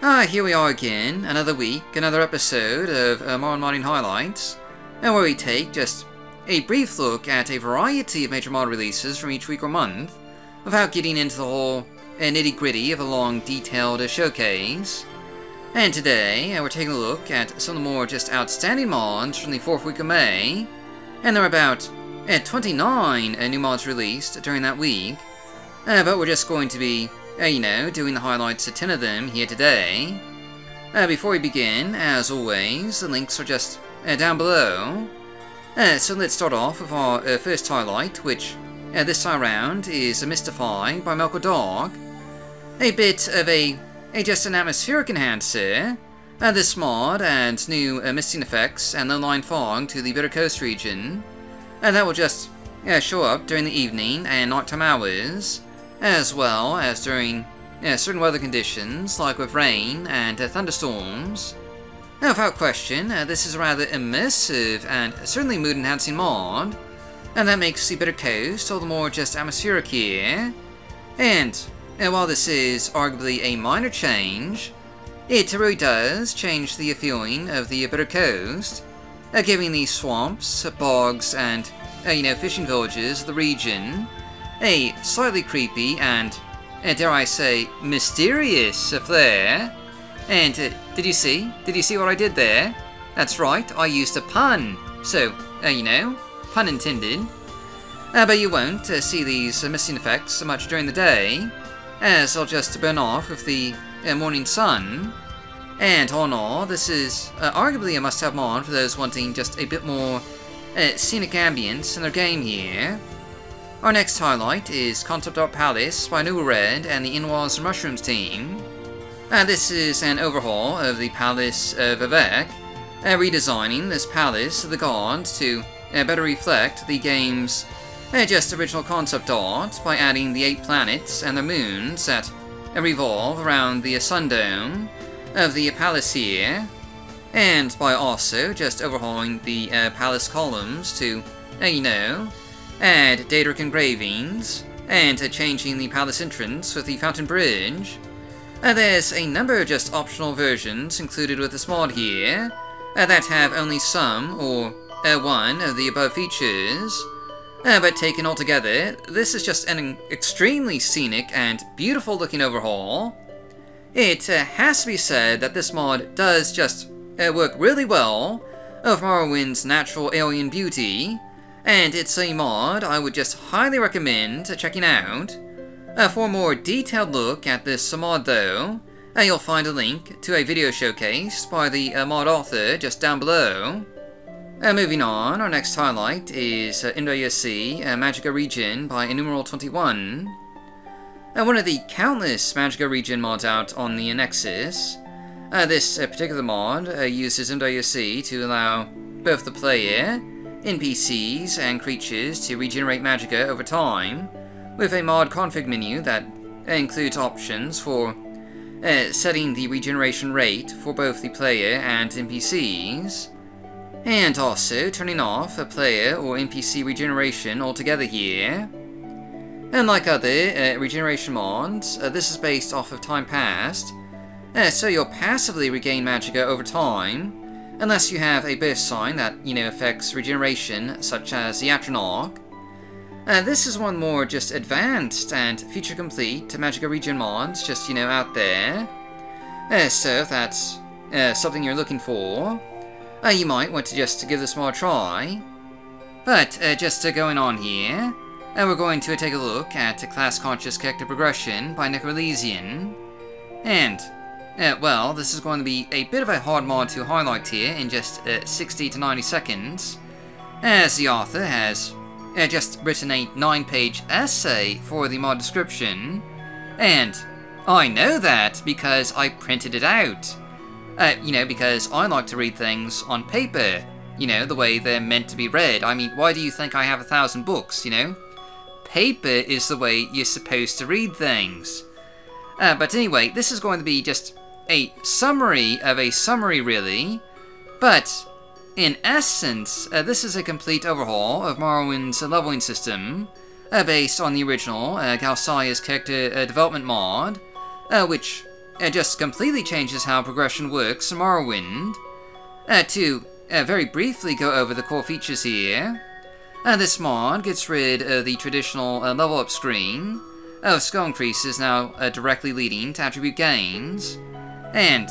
Here we are again, another week, another episode of Morrowind Modding Highlights, and where we take just a brief look at a variety of major mod releases from each week or month, without getting into the whole nitty-gritty of a long, detailed showcase. And today, we're taking a look at some of the more just outstanding mods from the 4th week of May, and there are about 29 new mods released during that week, but we're just going to be doing the highlights of 10 of them here today. Before we begin, as always, the links are just down below. So let's start off with our first highlight, which this time around is Mystify by Melkor Dog. A bit of just an atmospheric enhancer. This mod adds new misting effects and low-lying fog to the Bitter Coast region. That will just show up during the evening and nighttime hours, as well as during certain weather conditions, like with rain and thunderstorms. Now, without question, this is a rather immersive and certainly mood-enhancing mod, and that makes the Bitter Coast all the more just atmospheric here. And while this is arguably a minor change, it really does change the feeling of the Bitter Coast, giving the swamps, bogs, and fishing villages of the region a slightly creepy and, dare I say, mysterious flair. And did you see what I did there? That's right, I used a pun. So, pun intended. But you won't see these misting effects so much during the day, as they'll just burn off with the morning sun. And all in all, this is arguably a must-have mod for those wanting just a bit more scenic ambience in their game here. Our next highlight is Concept Art Palace by Noble Red and the In-Walls and Mushrooms team. This is an overhaul of the Palace of Vivec, redesigning this Palace of the Gods to better reflect the game's just original concept art by adding the 8 planets and their moons that revolve around the Sun Dome of the Palace here, and by also just overhauling the Palace columns to, add Daedric engravings, and changing the palace entrance with the Fountain Bridge. There's a number of just optional versions included with this mod here, that have only some or one of the above features, but taken all together, this is just an extremely scenic and beautiful looking overhaul. It has to be said that this mod does just work really well of Morrowind's natural alien beauty, and it's a mod I would just highly recommend checking out. For a more detailed look at this mod though, you'll find a link to a video showcase by the mod author just down below. Moving on, our next highlight is MWC Magicka Region by Innumerable 21. One of the countless Magicka Region mods out on the Nexus. This particular mod uses MWC to allow both the player, NPCs, and creatures to regenerate magicka over time, with a mod config menu that includes options for setting the regeneration rate for both the player and NPCs, and also turning off a player or NPC regeneration altogether here. And like other regeneration mods, this is based off of time passed, so you'll passively regain magicka over time, unless you have a burst sign that, affects regeneration, such as the Atronach. This is one more just advanced and feature-complete magicka region mods just, out there. So if that's something you're looking for, you might want to just give this mod a try. But just going on here, we're going to take a look at Class-Conscious Character Progression by Necrolesian. And well, this is going to be a bit of a hard mod to highlight here in just 60 to 90 seconds, as the author has just written a 9-page essay for the mod description, and I know that because I printed it out. Because I like to read things on paper, the way they're meant to be read. I mean, why do you think I have 1,000 books, Paper is the way you're supposed to read things. But anyway, this is going to be just a summary of a summary, really. But, in essence, this is a complete overhaul of Morrowind's leveling system, based on the original Galsaya's character development mod, which just completely changes how progression works in Morrowind. To very briefly go over the core features here, this mod gets rid of the traditional level up screen, skill increases now directly leading to attribute gains, and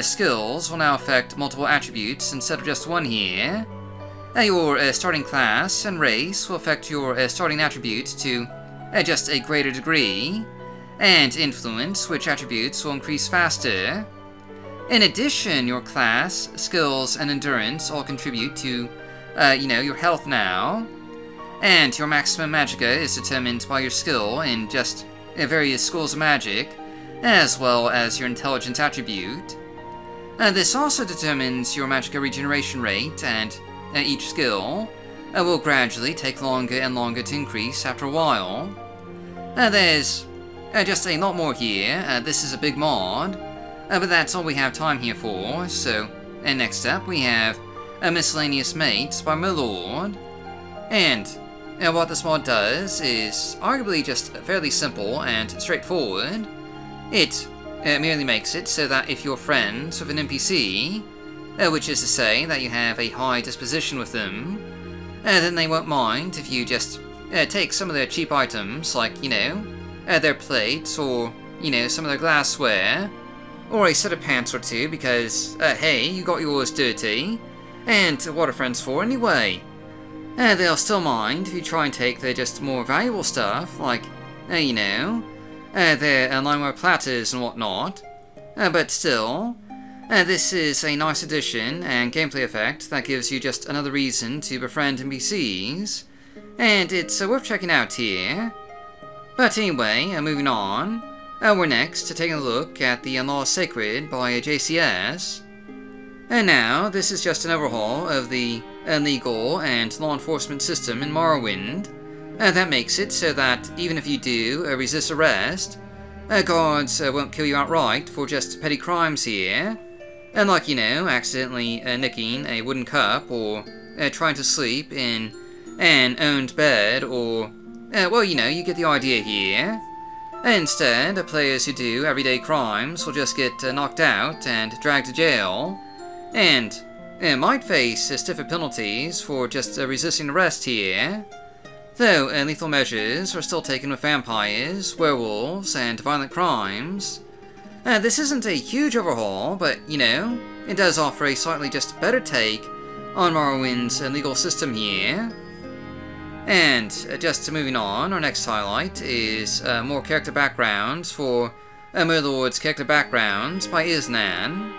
skills will now affect multiple attributes instead of just one here. Your starting class and race will affect your starting attributes to just a greater degree, and influence, which attributes will increase faster. In addition, your class, skills, and endurance all contribute to, your health now, and your maximum magicka is determined by your skill in just various schools of magic, as well as your intelligence attribute. This also determines your magicka regeneration rate, and each skill will gradually take longer and longer to increase after a while. There's just a lot more here. This is a big mod, but that's all we have time here for. So, next up we have Miscellaneous Mates by Merlord. And what this mod does is arguably just fairly simple and straightforward. It merely makes it so that if you're friends with an NPC, which is to say that you have a high disposition with them, then they won't mind if you just take some of their cheap items, like, their plates, or, some of their glassware, or a set of pants or two, because, hey, you got yours dirty, and what are friends for anyway? They'll still mind if you try and take their just more valuable stuff, like, their lineware platters and whatnot, but still, this is a nice addition and gameplay effect that gives you just another reason to befriend NPCs, and it's worth checking out here. But anyway, moving on, we're next taking a look at the Law Sacred by JCS. And now, this is just an overhaul of the legal and law enforcement system in Morrowind. That makes it so that even if you do resist arrest, guards won't kill you outright for just petty crimes here. Like, accidentally nicking a wooden cup, or trying to sleep in an owned bed, or, well, you get the idea here. Instead, players who do everyday crimes will just get knocked out and dragged to jail, and might face stiffer penalties for just resisting arrest here. Though lethal measures are still taken with vampires, werewolves, and violent crimes. This isn't a huge overhaul, but, it does offer a slightly just better take on Morrowind's legal system here. And just moving on, our next highlight is more character backgrounds for Merlord's Character Backgrounds by Isnan.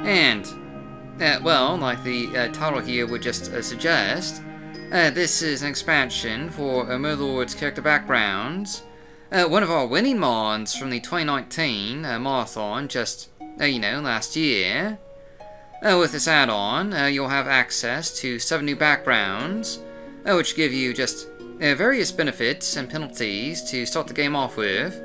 And, well, like the title here would just suggest, this is an expansion for Merlord's Character Backgrounds, one of our winning mods from the 2019 Modathon just, last year. With this add-on, you'll have access to 7 new backgrounds, which give you just various benefits and penalties to start the game off with.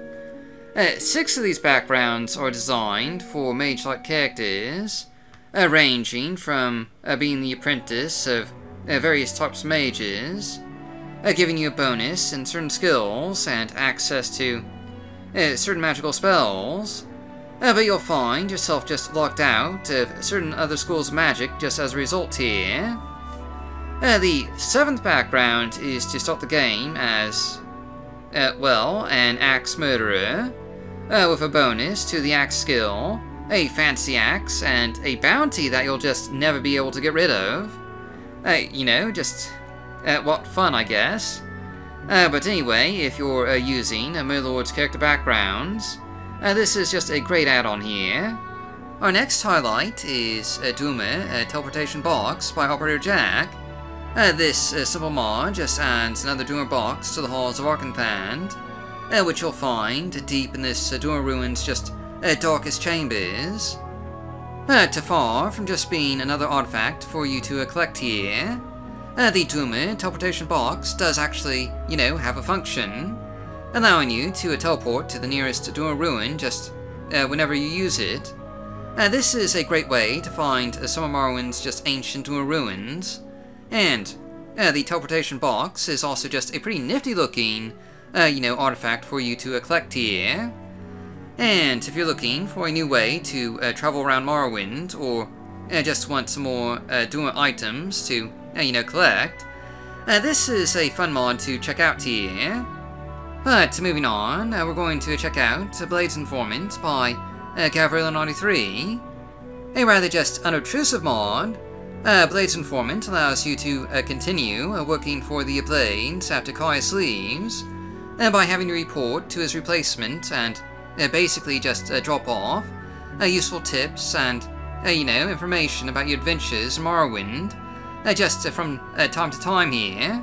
6 of these backgrounds are designed for mage-like characters, ranging from being the apprentice of various types of mages, giving you a bonus in certain skills and access to certain magical spells, but you'll find yourself just locked out of certain other schools of magic just as a result here. The 7th background is to start the game as, well, an axe murderer, with a bonus to the axe skill, a fancy axe, and a bounty that you'll just never be able to get rid of. What fun, I guess. But anyway, if you're using Merlord's Character Backgrounds, this is just a great add-on here. Our next highlight is Duma Teleportation Box by Operator Jack. This simple mod just adds another Duma box to the halls of Arkanthand, which you'll find deep in this Duma Ruins' just darkest chambers. To far from just being another artifact for you to collect here, the Duma Teleportation Box does actually, have a function, allowing you to teleport to the nearest Duma Ruin just whenever you use it. This is a great way to find some of Morrowind's just ancient Duma Ruins, and the Teleportation Box is also just a pretty nifty looking, artifact for you to collect here. And if you're looking for a new way to travel around Morrowind, or just want some more Duel items to, collect, this is a fun mod to check out here. But moving on, we're going to check out Blades Informant by Gavrilo93, a rather just unobtrusive mod. Blades Informant allows you to continue working for the Blades after Caius leaves, by having to report to his replacement and basically just drop off useful tips and, information about your adventures in Morrowind, just from time to time here.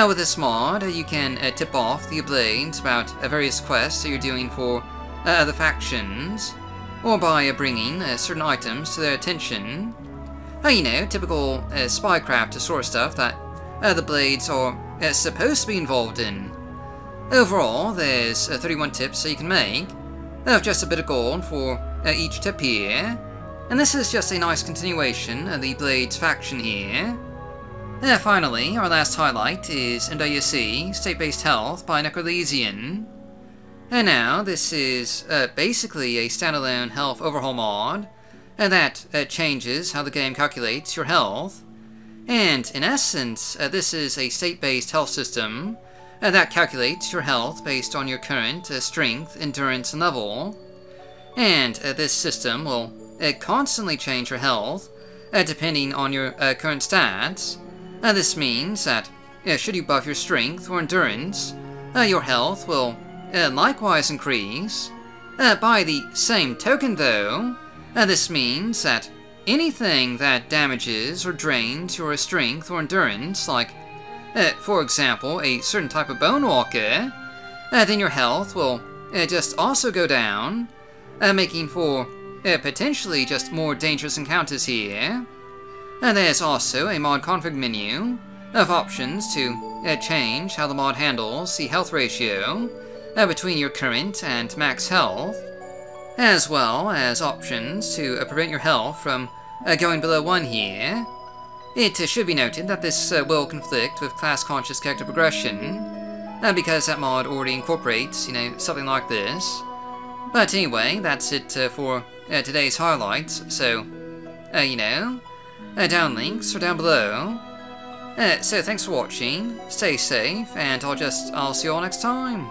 With this mod, you can tip off the Blades about various quests that you're doing for other factions, or by bringing certain items to their attention. Typical spycraft sort of stuff that the Blades are supposed to be involved in. Overall, there's 31 tips that you can make, of just a bit of gold for each tip here, and this is just a nice continuation of the Blades faction here. Finally, our last highlight is NWC State-Based Health by Necrolesian. And now, this is basically a standalone health overhaul mod that changes how the game calculates your health. And in essence, this is a state-based health system that calculates your health based on your current strength, endurance, and level. And this system will constantly change your health depending on your current stats. This means that should you buff your strength or endurance, your health will likewise increase. By the same token though, this means that anything that damages or drains your strength or endurance, like for example a certain type of Bone Walker, then your health will just also go down, making for potentially just more dangerous encounters here. There's also a mod config menu of options to change how the mod handles the health ratio between your current and max health, as well as options to prevent your health from going below 1 here. It should be noted that this will conflict with class-conscious character progression, because that mod already incorporates, something like this. But anyway, that's it for today's highlights, so, down links are down below. So thanks for watching, stay safe, and I'll see you all next time.